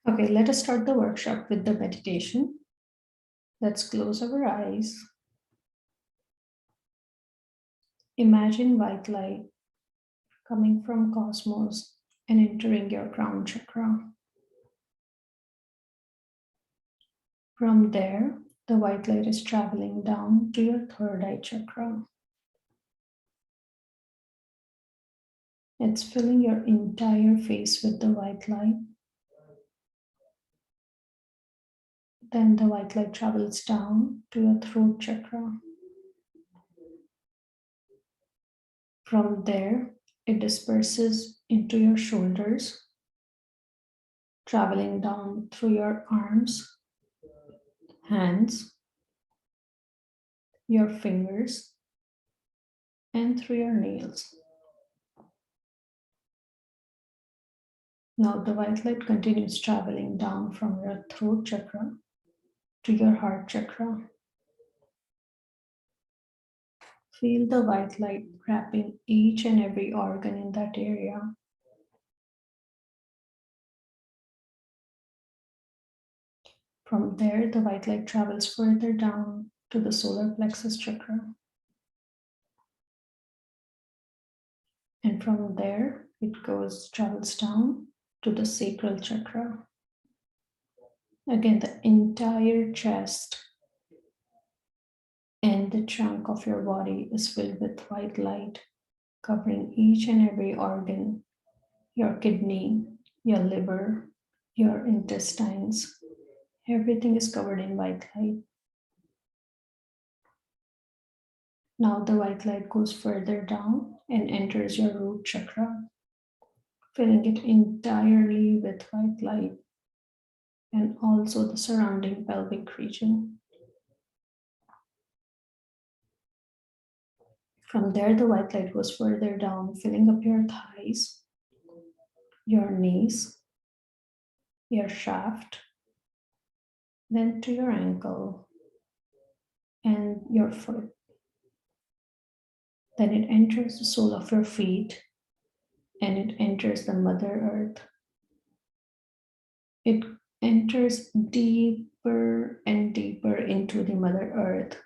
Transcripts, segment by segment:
Okay, let us start the workshop with the meditation. Let's close our eyes. Imagine white light coming from cosmos and entering your crown chakra. From there, the white light is traveling down to your third eye chakra. It's filling your entire face with the white light. Then the white light travels down to your throat chakra. From there, it disperses into your shoulders, traveling down through your arms, hands, your fingers, and through your nails. Now the white light continues traveling down from your throat chakra to your heart chakra. Feel the white light wrapping each and every organ in that area. From there, the white light travels further down to the solar plexus chakra. And from there, it travels down to the sacral chakra. Again, the entire chest and the trunk of your body is filled with white light, covering each and every organ, your kidney, your liver, your intestines. Everything is covered in white light. Now the white light goes further down and enters your root chakra, filling it entirely with white light and also the surrounding pelvic region. From there, the white light goes further down, filling up your thighs, your knees, your shaft, then to your ankle and your foot. Then it enters the sole of your feet and it enters the Mother Earth. It enters deeper and deeper into the Mother Earth,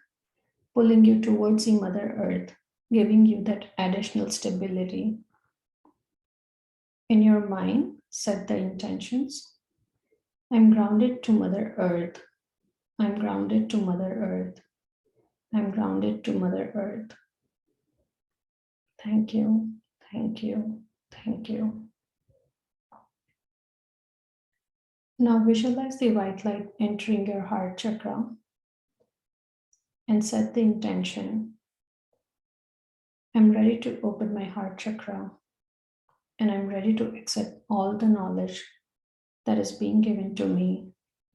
pulling you towards the Mother Earth, giving you that additional stability. In your mind, set the intentions. I'm grounded to Mother Earth. I'm grounded to Mother Earth. I'm grounded to Mother Earth. Thank you, thank you, thank you. Now visualize the white light entering your heart chakra and set the intention. I'm ready to open my heart chakra and I'm ready to accept all the knowledge that is being given to me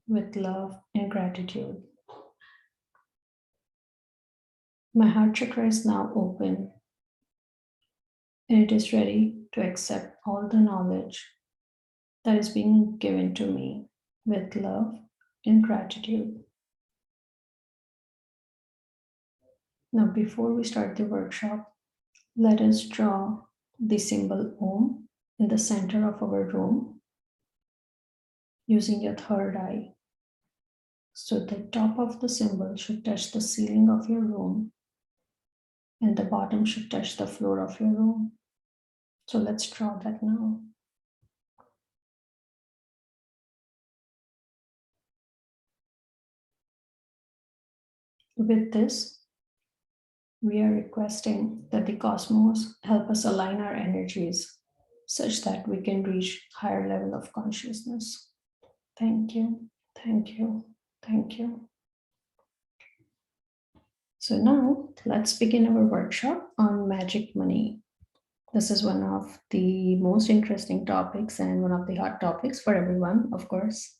with love and gratitude. My heart chakra is now open and it is ready to accept all the knowledge that is being given to me with love and gratitude. Now, before we start the workshop, let us draw the symbol Om in the center of our room using your third eye. So the top of the symbol should touch the ceiling of your room and the bottom should touch the floor of your room. So let's draw that now. With this, we are requesting that the cosmos help us align our energies such that we can reach higher level of consciousness. Thank you, thank you, thank you. So now let's begin our workshop on magic money. This is one of the most interesting topics and one of the hot topics for everyone, of course.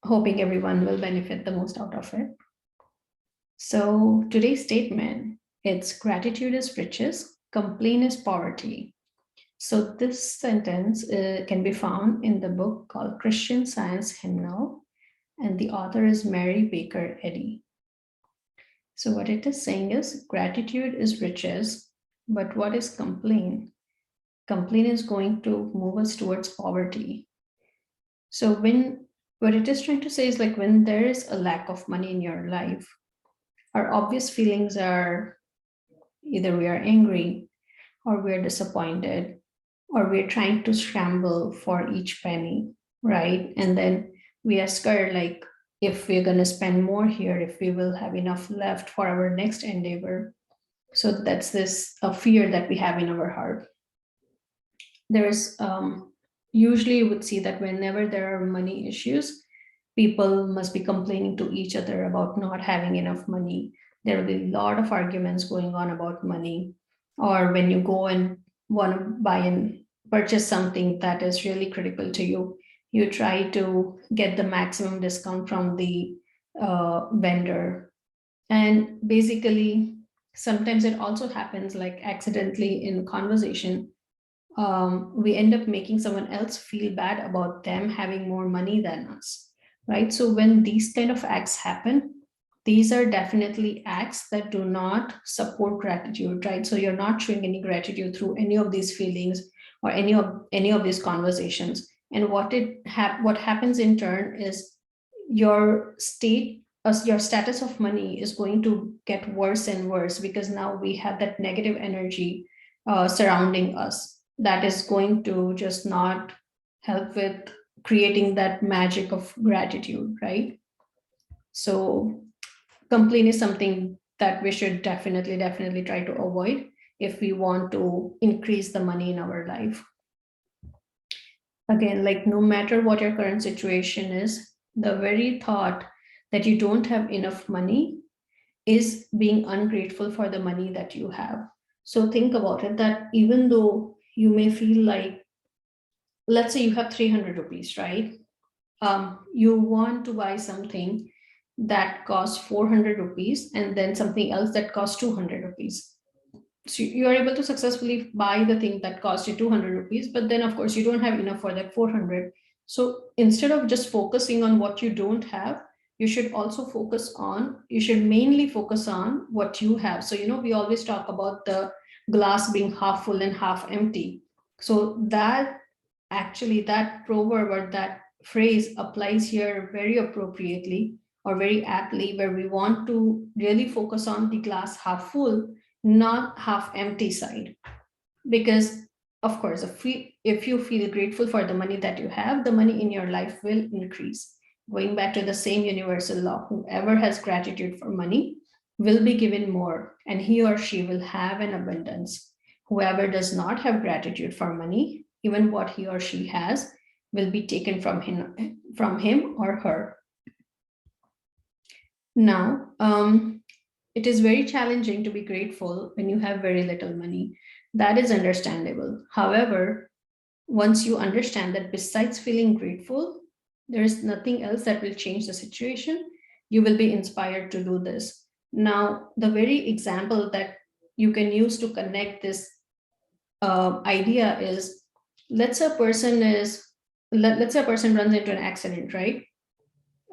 Hoping everyone will benefit the most out of it. So today's statement, it's gratitude is riches, complaint is poverty. So this sentence can be found in the book called Christian Science Hymnal, and the author is Mary Baker Eddy. So what it is saying is gratitude is riches, but what is complaint? Complaint is going to move us towards poverty. So when what it is trying to say is like when there is a lack of money in your life, our obvious feelings are either we are angry or we're disappointed or we're trying to scramble for each penny, right? And then we are scared like if we're going to spend more here, if we will have enough left for our next endeavor. So that's this a fear that we have in our heart. There's usually you would see that whenever there are money issues, people must be complaining to each other about not having enough money. There will be a lot of arguments going on about money. Or when you go and want to buy and purchase something that is really critical to you, you try to get the maximum discount from the vendor. And basically, sometimes it also happens like accidentally in conversation, we end up making someone else feel bad about them having more money than us, right? So when these kind of acts happen, these are definitely acts that do not support gratitude, right? So you're not showing any gratitude through any of these feelings or any of these conversations. And what happens in turn is your state your status of money is going to get worse and worse because now we have that negative energy surrounding us that is going to just not help with creating that magic of gratitude, right? So complaint is something that we should definitely try to avoid if we want to increase the money in our life. Again, like no matter what your current situation is, the very thought that you don't have enough money is being ungrateful for the money that you have. So think about it that even though you may feel like, let's say you have 300 rupees, right? You want to buy something that costs 400 rupees and then something else that costs 200 rupees. So you are able to successfully buy the thing that cost you 200 rupees, but then of course you don't have enough for that 400. So instead of just focusing on what you don't have, you should mainly focus on what you have. So we always talk about the glass being half full and half empty. So that proverb or that phrase applies here very appropriately or very aptly, where we want to really focus on the glass half full, not half empty side. Because of course if you feel grateful for the money that you have, the money in your life will increase. Going back to the same universal law, whoever has gratitude for money will be given more and he or she will have an abundance. Whoever does not have gratitude for money, even what he or she has will be taken from him or her. Now, it is very challenging to be grateful when you have very little money. That is understandable. However, once you understand that besides feeling grateful, there is nothing else that will change the situation, you will be inspired to do this. Now, the very example that you can use to connect this idea is, let's say a person is let's say a person runs into an accident, right?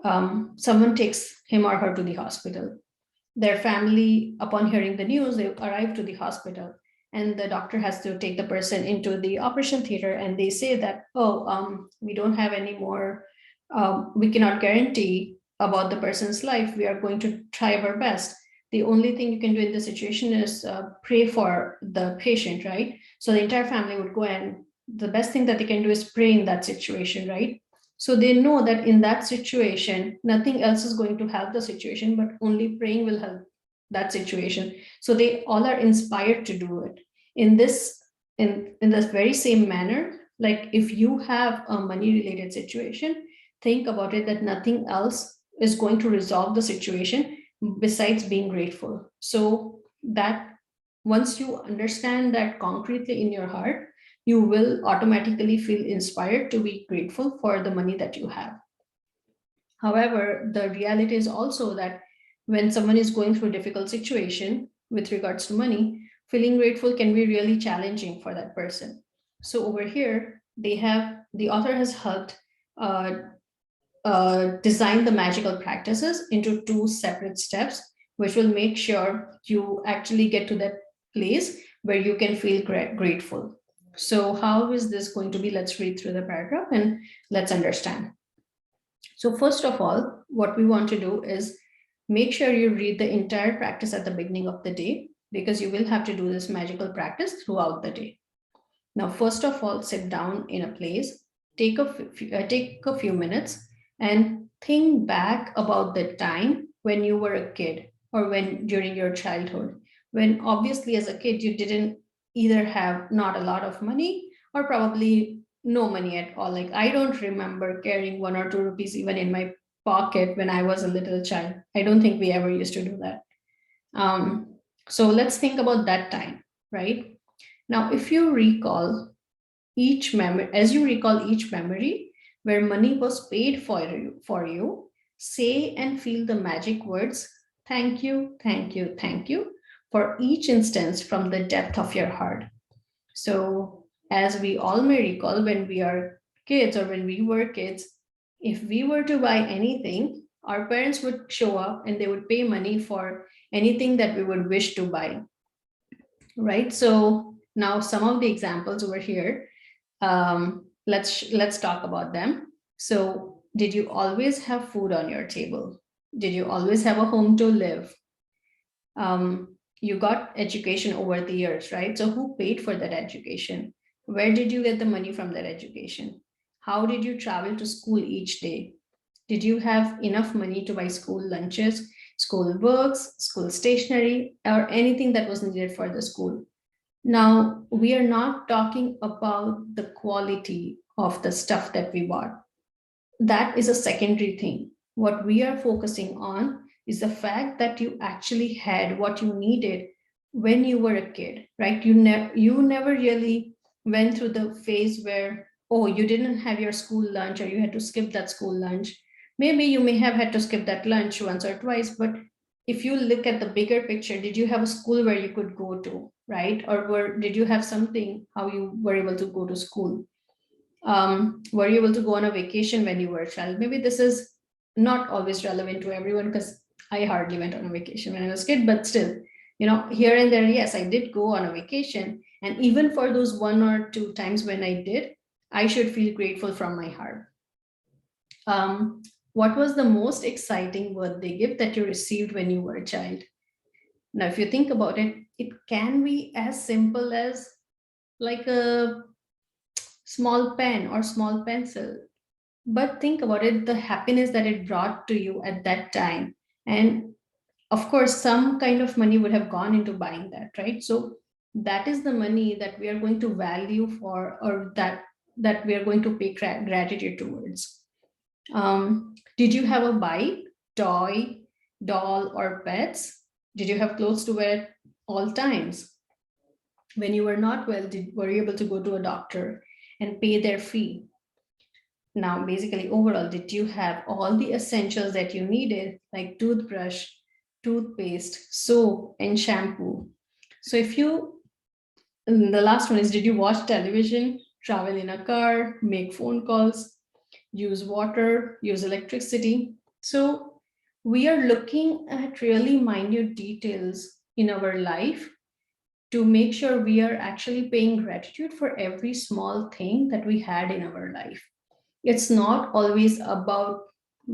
Someone takes him or her to the hospital. Their family, upon hearing the news, they arrive to the hospital and the doctor has to take the person into the operation theater and they say that, oh, we don't have any more, we cannot guarantee about the person's life. We are going to try our best. The only thing you can do in this situation is pray for the patient, right? So the entire family would go and the best thing that they can do is pray in that situation, right? So they know that in that situation, nothing else is going to help the situation, but only praying will help that situation. So they all are inspired to do it. In this very same manner, like if you have a money related situation, think about it that nothing else is going to resolve the situation besides being grateful. So that once you understand that concretely in your heart, you will automatically feel inspired to be grateful for the money that you have. However, the reality is also that when someone is going through a difficult situation with regards to money, feeling grateful can be really challenging for that person. So over here, the author has helped design the magical practices into two separate steps, which will make sure you actually get to that place where you can feel grateful. So how is this going to be? Let's read through the paragraph and let's understand. So first of all, what we want to do is make sure you read the entire practice at the beginning of the day, because you will have to do this magical practice throughout the day. Now, first of all, sit down in a place, take a few minutes and think back about the time when you were a kid, or when during your childhood, when obviously as a kid you didn't either have not a lot of money or probably no money at all. Like, I don't remember carrying 1 or 2 rupees even in my pocket when I was a little child. I don't think we ever used to do that. So let's think about that time, right? Now, if you recall each memory, as you recall each memory where money was paid for you, say and feel the magic words, thank you, thank you, thank you, for each instance from the depth of your heart. So, as we all may recall, when we are kids or when we were kids, if we were to buy anything, our parents would show up and they would pay money for anything that we would wish to buy, right? So now some of the examples over here, let's talk about them. So, did you always have food on your table? Did you always have a home to live? You got education over the years, right? So who paid for that education? Where did you get the money from that education? How did you travel to school each day? Did you have enough money to buy school lunches, school books, school stationery, or anything that was needed for the school? Now, we are not talking about the quality of the stuff that we bought. That is a secondary thing. What we are focusing on is the fact that you actually had what you needed when you were a kid, right? You never really went through the phase where, oh, you didn't have your school lunch or you had to skip that school lunch. Maybe you may have had to skip that lunch once or twice, but if you look at the bigger picture, did you have a school where you could go to, right? Or did you have something how you were able to go to school? Were you able to go on a vacation when you were a child? Maybe this is not always relevant to everyone, because I hardly went on a vacation when I was a kid, but still, here and there, yes, I did go on a vacation. And even for those 1 or 2 times when I did, I should feel grateful from my heart. Um, what was the most exciting birthday gift that you received when you were a child? Now, if you think about it, it can be as simple as like a small pen or small pencil. But think about it, the happiness that it brought to you at that time. And of course, some kind of money would have gone into buying that, right? So that is the money that we are going to value for, or that we are going to pay gratitude towards. Did you have a bike, toy, doll, or pets? Did you have clothes to wear all times? When you were not well, were you able to go to a doctor and pay their fee? Now, basically, overall, did you have all the essentials that you needed, like toothbrush, toothpaste, soap, and shampoo? So, and the last one is, did you watch television, travel in a car, make phone calls, use water, use electricity? So, we are looking at really minute details in our life to make sure we are actually paying gratitude for every small thing that we had in our life. It's not always about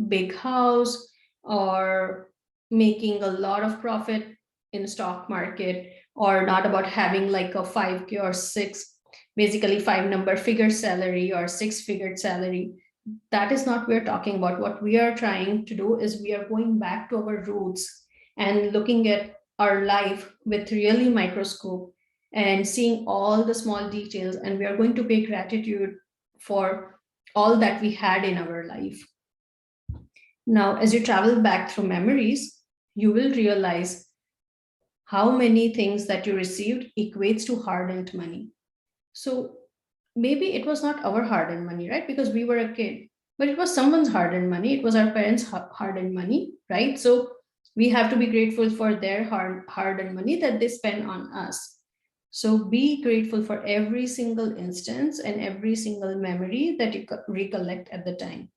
big house or making a lot of profit in stock market, or not about having like a 5K or six, basically 5 number figure salary or 6 figure salary. That is not what we're talking about. What we are trying to do is we are going back to our roots and looking at our life with really microscope and seeing all the small details, and we are going to pay gratitude for all that we had in our life. Now, as you travel back through memories, you will realize how many things that you received equates to hard-earned money. So maybe it was not our hard-earned money, right? Because we were a kid, but it was someone's hard-earned money. It was our parents' hard-earned money, right? So we have to be grateful for their hard-earned money that they spend on us. So be grateful for every single instance and every single memory that you recollect at the time.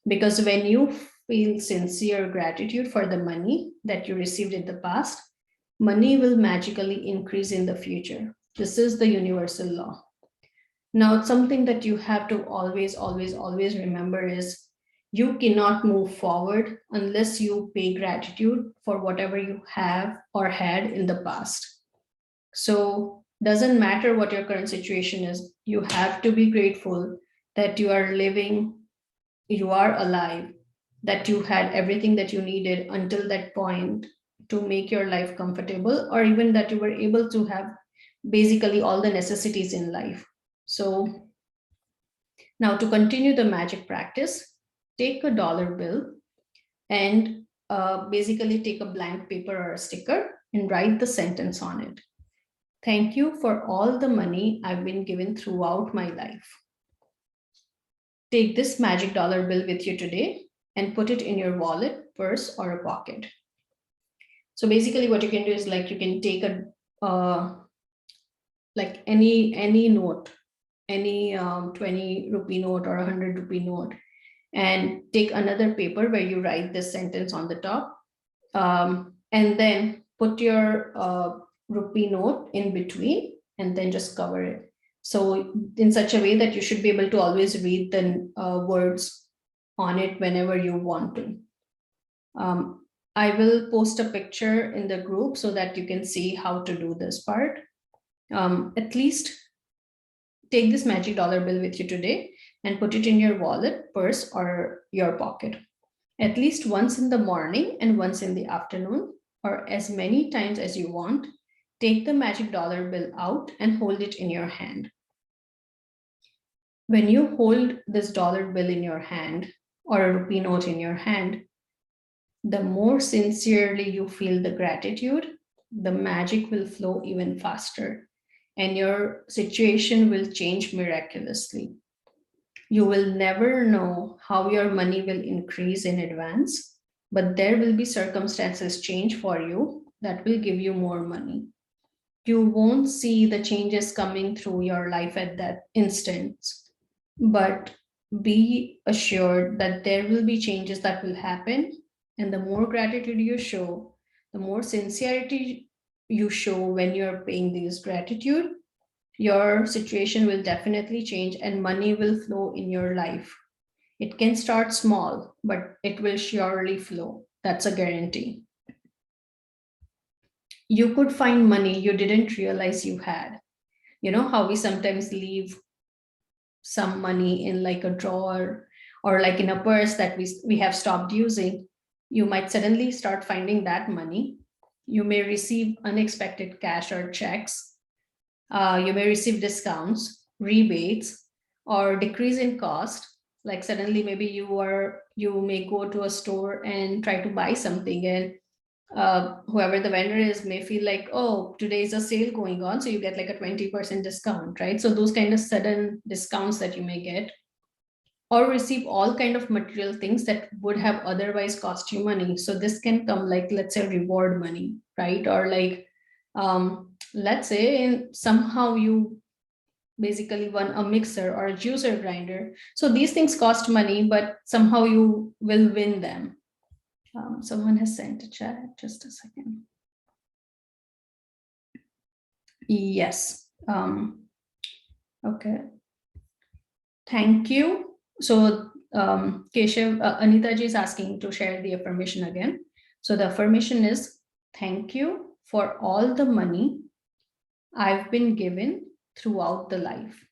Because when you feel sincere gratitude for the money that you received in the past, money will magically increase in the future. This is the universal law. Now, something that you have to always, always, always remember is you cannot move forward unless you pay gratitude for whatever you have or had in the past. So, doesn't matter what your current situation is, you have to be grateful that you are living, you are alive, that you had everything that you needed until that point to make your life comfortable, or even that you were able to have basically all the necessities in life. So, now to continue the magic practice, take a dollar bill and basically take a blank paper or a sticker and write the sentence on it. Thank you for all the money I've been given throughout my life. Take this magic dollar bill with you today and put it in your wallet, purse, or a pocket. So basically, what you can do is like you can take a like any note, any 20 rupee note or 100 rupee note, and take another paper where you write this sentence on the top, and then put your rupee note in between and then just cover it. So in such a way that you should be able to always read the words on it whenever you want to. I will post a picture in the group so that you can see how to do this part. At least take this magic dollar bill with you today and put it in your wallet, purse, or your pocket. At least once in the morning and once in the afternoon, or as many times as you want, take the magic dollar bill out and hold it in your hand. When you hold this dollar bill in your hand or a rupee note in your hand, the more sincerely you feel the gratitude, the magic will flow even faster and your situation will change miraculously. You will never know how your money will increase in advance, but there will be circumstances change for you that will give you more money. You won't see the changes coming through your life at that instant, but be assured that there will be changes that will happen. And the more gratitude you show, the more sincerity you show when you're paying this gratitude, your situation will definitely change and money will flow in your life. It can start small, but it will surely flow. That's a guarantee. You could find money you didn't realize you had. You know how we sometimes leave some money in like a drawer or like in a purse that we have stopped using. You might suddenly start finding that money. You may receive unexpected cash or checks. You may receive discounts, rebates, or decrease in cost. Like suddenly, maybe you may go to a store and try to buy something, and whoever the vendor is may feel like, oh, today is a sale going on, so you get like a 20% discount, right? So those kind of sudden discounts that you may get, or receive all kind of material things that would have otherwise cost you money. So this can come like, let's say, reward money, right? Or like, let's say somehow you basically won a mixer or a juicer grinder. So these things cost money, but somehow you will win them. Someone has sent a chat, just a second. Yes. Okay. Thank you. So Keshav, Anita ji is asking to share the affirmation again. So the affirmation is, thank you for all the money I've been given throughout the life.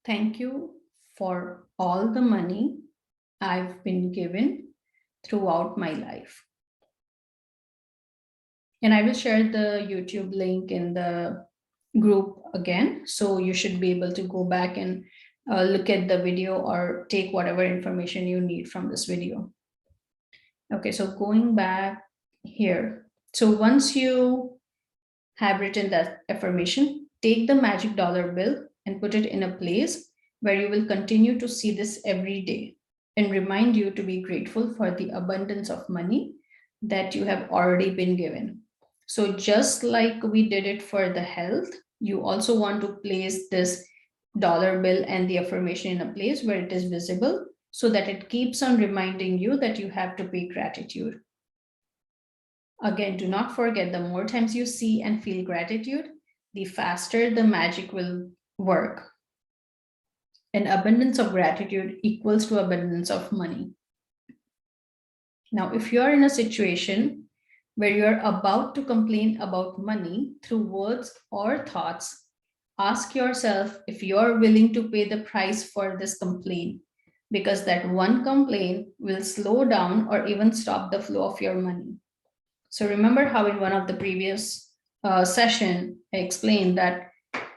Thank you for all the money I've been given throughout my life. And I will share the YouTube link in the group again. So you should be able to go back and look at the video or take whatever information you need from this video. Okay, so going back here. So once you have written that affirmation, take the magic dollar bill and put it in a place where you will continue to see this every day and remind you to be grateful for the abundance of money that you have already been given. So just like we did it for the health, you also want to place this dollar bill and the affirmation in a place where it is visible so that it keeps on reminding you that you have to pay gratitude. Again, do not forget, the more times you see and feel gratitude, the faster the magic will work. And abundance of gratitude equals to abundance of money. Now, if you're in a situation where you're about to complain about money through words or thoughts, ask yourself if you're willing to pay the price for this complaint, because that one complaint will slow down or even stop the flow of your money. So remember how in one of the previous session, I explained that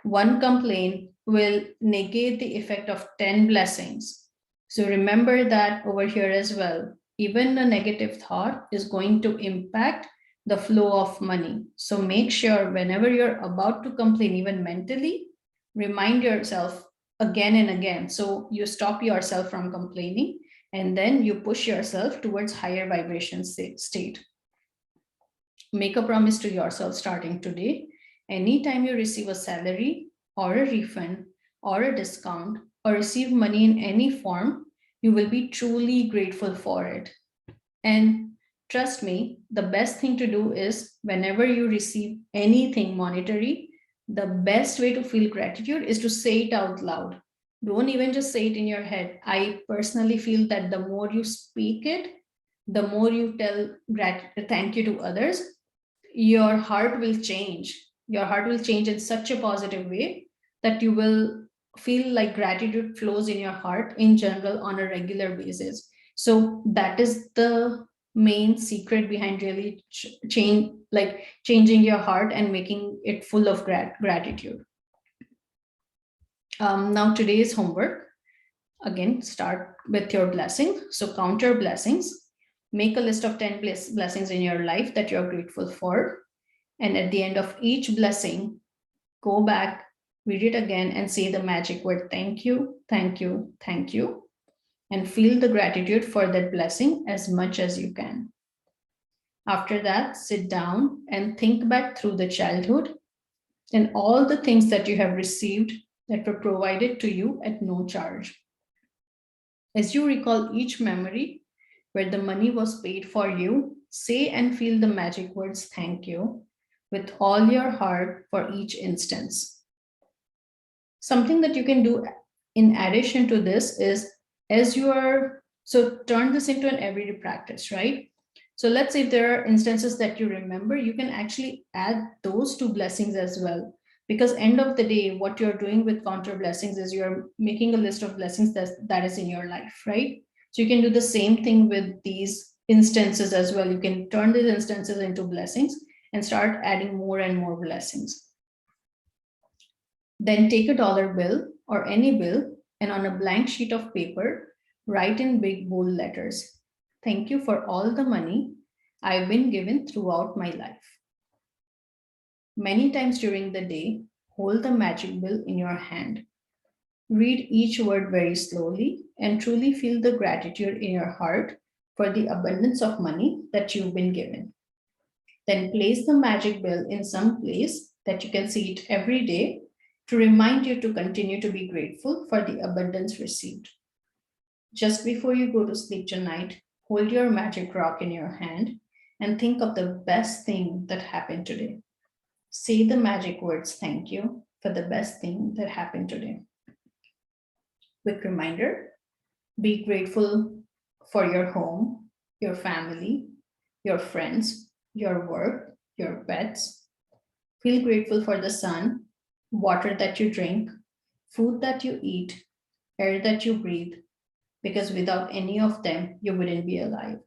one complaint will negate the effect of 10 blessings. So remember that over here as well. Even a negative thought is going to impact the flow of money. So make sure whenever you're about to complain, even mentally, remind yourself again and again. So you stop yourself from complaining and then you push yourself towards higher vibration state. Make a promise to yourself starting today. Anytime you receive a salary or a refund or a discount or receive money in any form, you will be truly grateful for it. And trust me, the best thing to do is whenever you receive anything monetary, the best way to feel gratitude is to say it out loud. Don't even just say it in your head. I personally feel that the more you speak it, the more you tell thank you to others, your heart will change. Your heart will change in such a positive way that you will feel like gratitude flows in your heart in general on a regular basis. So that is the main secret behind really changing your heart and making it full of gratitude. Now today's homework, again, start with your blessing. So count your blessings. Make a list of 10 blessings in your life that you're grateful for. And at the end of each blessing, go back, read it again, and say the magic word, thank you, thank you, thank you. And feel the gratitude for that blessing as much as you can. After that, sit down and think back through the childhood and all the things that you have received that were provided to you at no charge. As you recall each memory where the money was paid for you, say and feel the magic words, thank you, with all your heart for each instance. Something that you can do in addition to this is so turn this into an everyday practice, right? So let's say if there are instances that you remember, you can actually add those two blessings as well. Because end of the day, what you're doing with counter blessings is you're making a list of blessings that is in your life, right? So you can do the same thing with these instances as well. You can turn these instances into blessings and start adding more and more blessings. Then take a dollar bill or any bill and on a blank sheet of paper, write in big bold letters, thank you for all the money I've been given throughout my life. Many times during the day, hold the magic bill in your hand. Read each word very slowly and truly feel the gratitude in your heart for the abundance of money that you've been given. Then place the magic bill in some place that you can see it every day to remind you to continue to be grateful for the abundance received. Just before you go to sleep tonight, hold your magic rock in your hand and think of the best thing that happened today. Say the magic words, thank you, for the best thing that happened today. Quick reminder, be grateful for your home, your family, your friends, your work, your pets. Feel grateful for the sun, water that you drink, food that you eat, air that you breathe, because without any of them, you wouldn't be alive.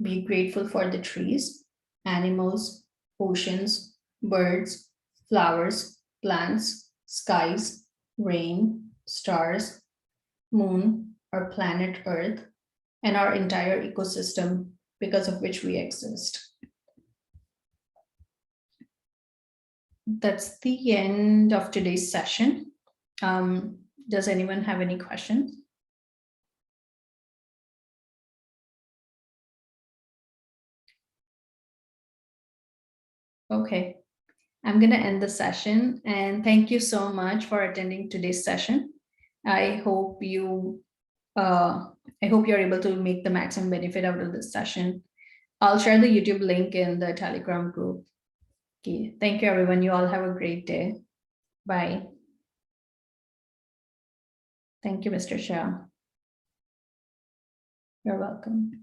Be grateful for the trees, animals, oceans, birds, flowers, plants, skies, rain, stars, moon, our planet Earth, and our entire ecosystem because of which we exist. That's the end of today's session. Does anyone have any questions? Okay, I'm going to end the session and thank you so much for attending today's session. I hope you're able to make the maximum benefit out of this session. I'll share the YouTube link in the Telegram group. Okay, thank you everyone. You all have a great day. Bye. Thank you, Mr. Shah. You're welcome.